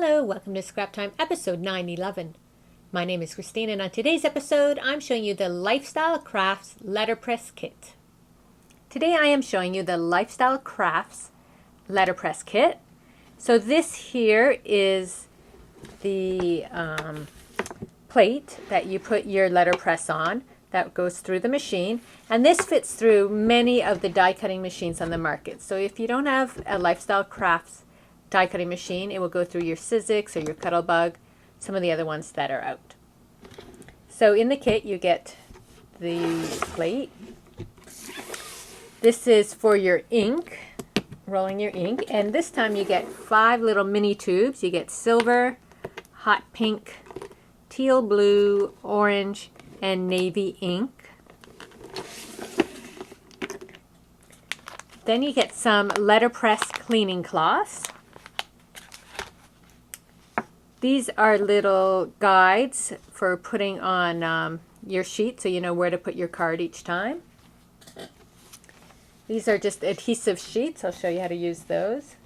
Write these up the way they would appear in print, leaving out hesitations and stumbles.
Hello, welcome to Scrap Time episode 911. My name is Christine, and on today's episode I'm showing you the Lifestyle Crafts Letterpress Kit. Today I am showing you the Lifestyle Crafts Letterpress Kit. So this here is the plate that you put your letterpress on that goes through the machine, and this fits through many of the die cutting machines on the market. So if you don't have a Lifestyle Crafts die cutting machine, it will go through your Sizzix or your Cuttlebug, some of the other ones that are out. So in the kit you get the plate. This is for your ink, rolling your ink, and this time you get 5 little mini tubes. You get silver, hot pink, teal blue, orange, and navy ink. Then you get some letterpress cleaning cloths. These are little guides for putting on your sheet so you know where to put your card each time. These are just adhesive sheets. I'll show you how to use those.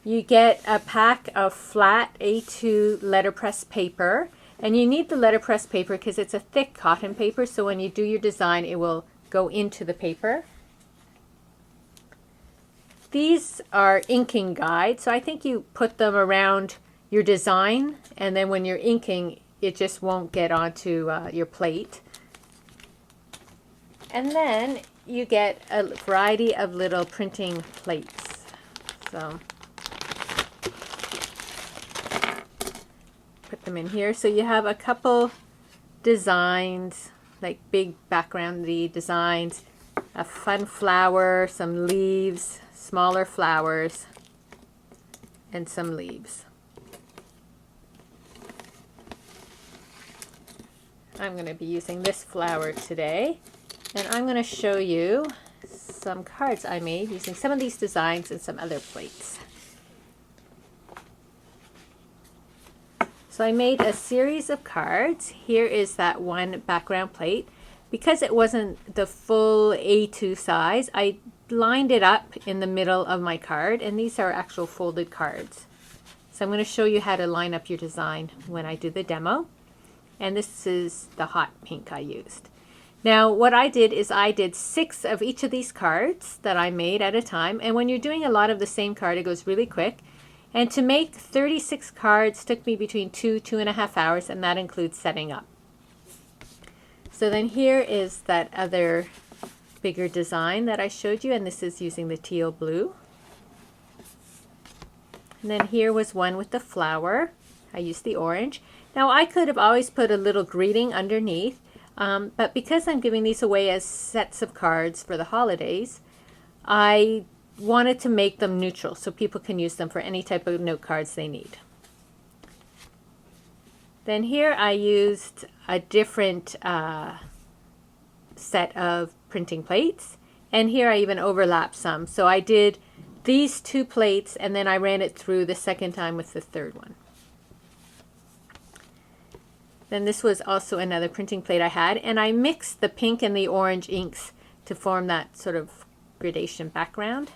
You get a pack of flat A2 letterpress paper, and you need the letterpress paper because it's a thick cotton paper, so when you do your design it will go into the paper. These are inking guides, so I think you put them around your design, and then when you're inking it just won't get onto your plate. And then you get a variety of little printing plates. So put them in here. So you have a couple designs, like big backgroundy designs, a fun flower, some leaves, smaller flowers, and some leaves. I'm going to be using this flower today, and I'm going to show you some cards I made using some of these designs and some other plates. So I made a series of cards. Here is that one background plate. Because it wasn't the full A2 size, I lined it up in the middle of my card, and these are actual folded cards. So I'm going to show you how to line up your design when I do the demo. And this is the hot pink I used. Now what I did is I did 6 of each of these cards that I made at a time, and when you're doing a lot of the same card it goes really quick. And to make 36 cards took me between 2.5 hours, and that includes setting up. So then here is that other bigger design that I showed you, and this is using the teal blue. And then here was one with the flower. I used the orange. Now I could have always put a little greeting underneath, but because I'm giving these away as sets of cards for the holidays, I wanted to make them neutral so people can use them for any type of note cards they need. Then here I used a different set of printing plates, and here I even overlapped some. So I did these 2 plates and then I ran it through the second time with the third one. Then this was also another printing plate I had, and I mixed the pink and the orange inks to form that sort of gradation background.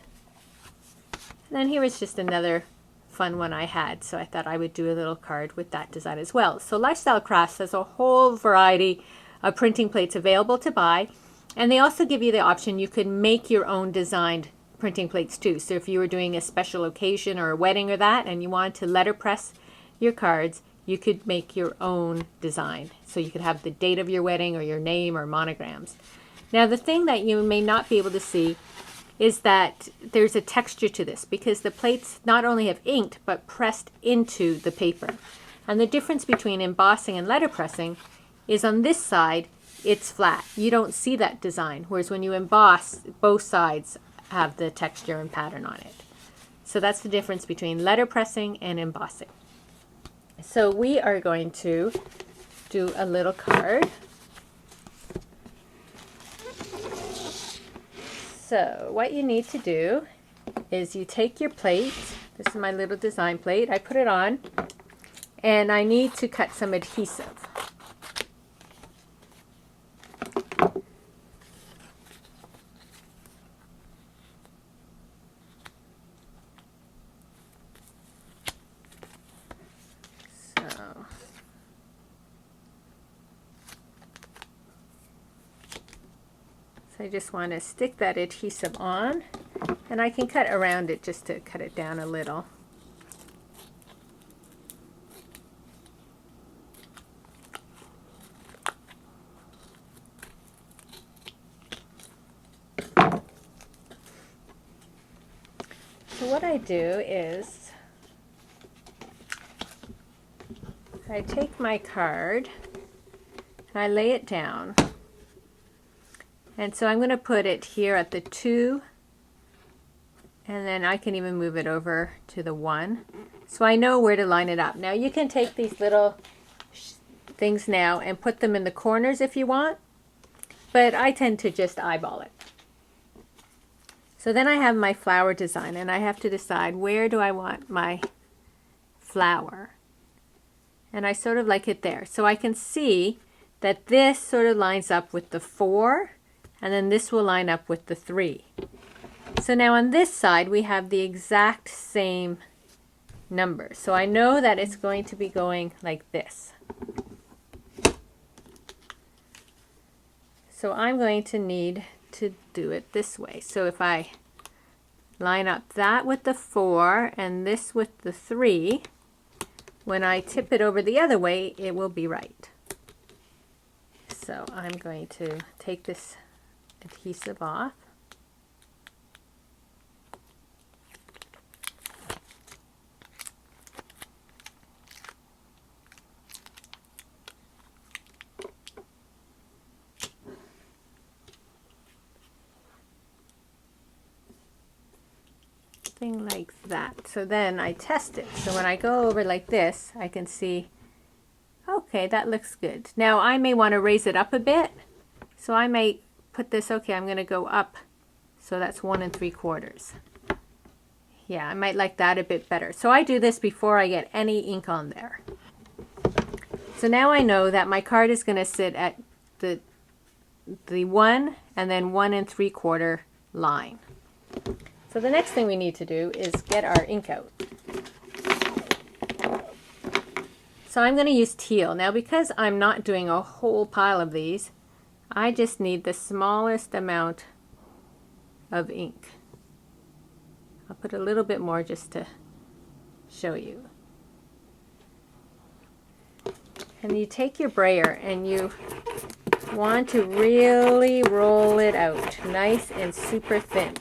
And then here is just another fun one I had, so I thought I would do a little card with that design as well. So Lifestyle Crafts has a whole variety of printing plates available to buy, and they also give you the option you could make your own designed printing plates too. So if you were doing a special occasion or a wedding or that and you wanted to letterpress your cards, you could make your own design. So you could have the date of your wedding or your name or monograms. Now the thing that you may not be able to see is that there's a texture to this, because the plates not only have inked but pressed into the paper. And the difference between embossing and letterpressing is on this side it's flat. You don't see that design, whereas when you emboss, both sides have the texture and pattern on it. So that's the difference between letterpressing and embossing. So we are going to do a little card. So what you need to do is you take your plate. This is my little design plate. I put it on, and I need to cut some adhesive. I just want to stick that adhesive on, and I can cut around it just to cut it down a little. So what I do is I take my card and I lay it down. And so I'm going to put it here at the 2, and then I can even move it over to the 1. So I know where to line it up. Now you can take these little things now and put them in the corners if you want, but I tend to just eyeball it. So then I have my flower design, and I have to decide where do I want my flower. And I sort of like it there. So I can see that this sort of lines up with the 4, and then this will line up with the 3. So now on this side we have the exact same number. So I know that it's going to be going like this. So I'm going to need to do it this way. So if I line up that with the 4 and this with the 3, when I tip it over the other way, it will be right. So I'm going to take this adhesive off. Like that. So then I test it. So when I go over like this, I can see, okay, that looks good. Now I may want to raise it up a bit. So I may put this, okay, I'm going to go up. So that's 1 3/4. Yeah, I might like that a bit better. So I do this before I get any ink on there. So now I know that my card is going to sit at the 1 and then 1 3/4 line. So the next thing we need to do is get our ink out. So I'm going to use teal. Now because I'm not doing a whole pile of these, I just need the smallest amount of ink. I'll put a little bit more just to show you. And you take your brayer and you want to really roll it out nice and super thin.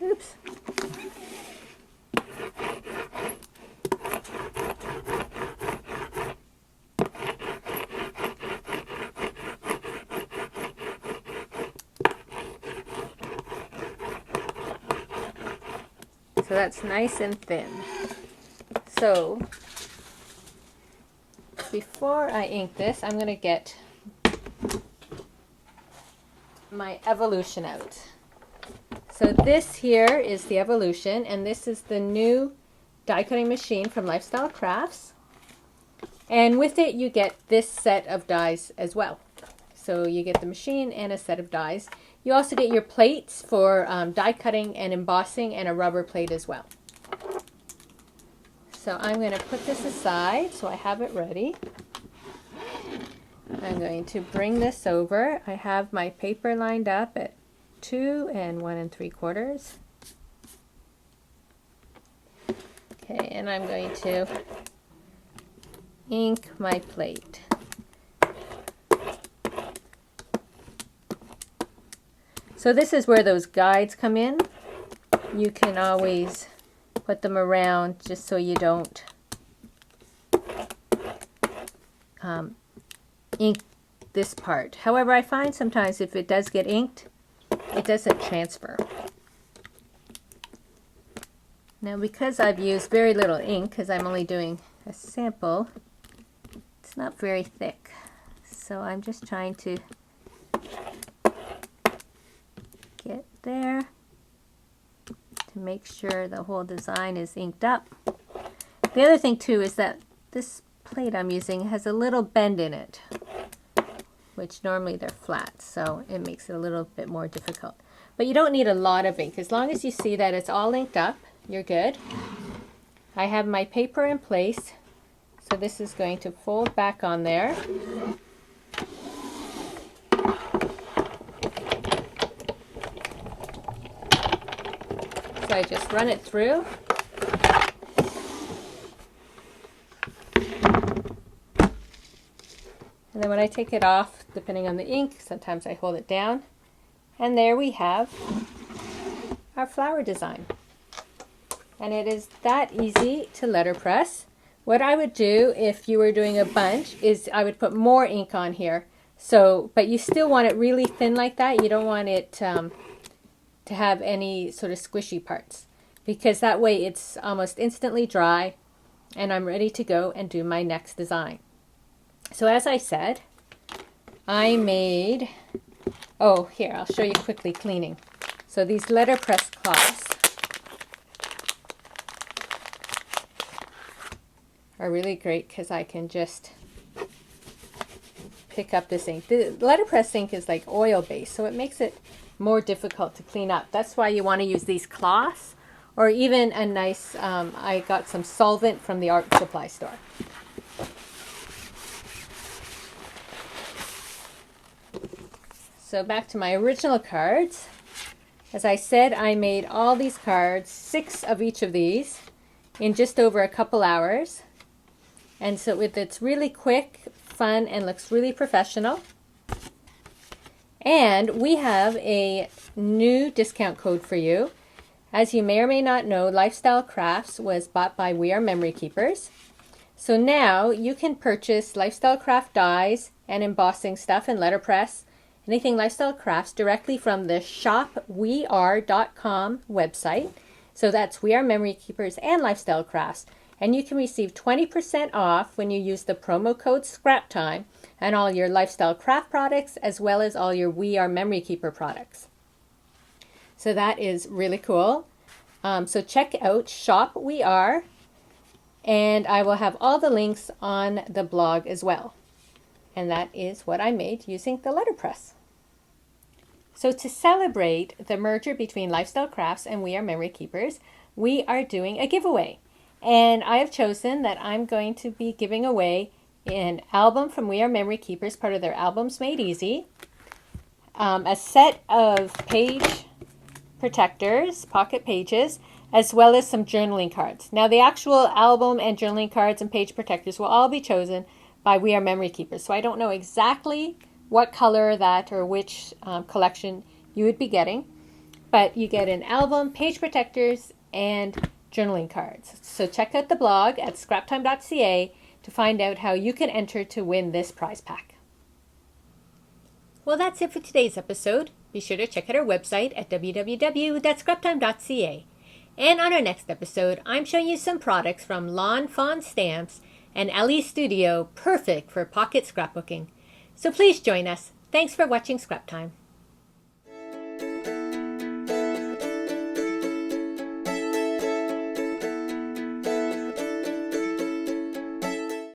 Oops. So that's nice and thin. So before I ink this, I'm going to get my Evolution out. So this here is the Evolution, and this is the new die cutting machine from Lifestyle Crafts. And with it you get this set of dies as well. So you get the machine and a set of dies. You also get your plates for die cutting and embossing, and a rubber plate as well. So I'm going to put this aside so I have it ready. I'm going to bring this over. I have my paper lined up at 2 and 1 3/4. Okay, and I'm going to ink my plate. So this is where those guides come in. You can always put them around just so you don't ink this part. However, I find sometimes if it does get inked, it doesn't transfer. Now because I've used very little ink, because I'm only doing a sample, it's not very thick. So I'm just trying to get there to make sure the whole design is inked up. The other thing too is that this plate I'm using has a little bend in it, which normally they're flat, so it makes it a little bit more difficult. But you don't need a lot of ink. As long as you see that it's all inked up, you're good. I have my paper in place, so this is going to fold back on there. I just run it through. And then when I take it off, depending on the ink, sometimes I hold it down. And there we have our flower design. And it is that easy to letterpress. What I would do if you were doing a bunch is I would put more ink on here. So, but you still want it really thin like that. You don't want it to have any sort of squishy parts, because that way it's almost instantly dry and I'm ready to go and do my next design. So as I said, I made, oh here, I'll show you quickly cleaning. So these letterpress cloths are really great because I can just pick up this ink. The letterpress ink is like oil based, so it makes it more difficult to clean up. That's why you want to use these cloths, or even a nice, I got some solvent from the art supply store. So back to my original cards. As I said, I made all these cards, 6 of each of these, in just over a couple hours. And so it's really quick, fun, and looks really professional. And we have a new discount code for you. As you may or may not know, Lifestyle Crafts was bought by We Are Memory Keepers. So now you can purchase Lifestyle Craft dies and embossing stuff and letterpress, anything Lifestyle Crafts, directly from the shopweare.com website. So that's We Are Memory Keepers and Lifestyle Crafts. And you can receive 20% off when you use the promo code SCRAPTIME and all your Lifestyle Craft products, as well as all your We Are Memory Keeper products. So that is really cool. So check out Shop We Are, and I will have all the links on the blog as well. And that is what I made using the letterpress. So to celebrate the merger between Lifestyle Crafts and We Are Memory Keepers, we are doing a giveaway. And I have chosen that I'm going to be giving away an album from We Are Memory Keepers, part of their Albums Made Easy, a set of page protectors, pocket pages, as well as some journaling cards. Now the actual album and journaling cards and page protectors will all be chosen by We Are Memory Keepers. So I don't know exactly what color that or which collection you would be getting, but you get an album, page protectors, and journaling cards. So check out the blog at scraptime.ca to find out how you can enter to win this prize pack. Well, that's it for today's episode. Be sure to check out our website at www.scraptime.ca. And on our next episode, I'm showing you some products from Lawn Fawn Stamps and Ellie Studio, perfect for pocket scrapbooking. So please join us. Thanks for watching Scrap Time.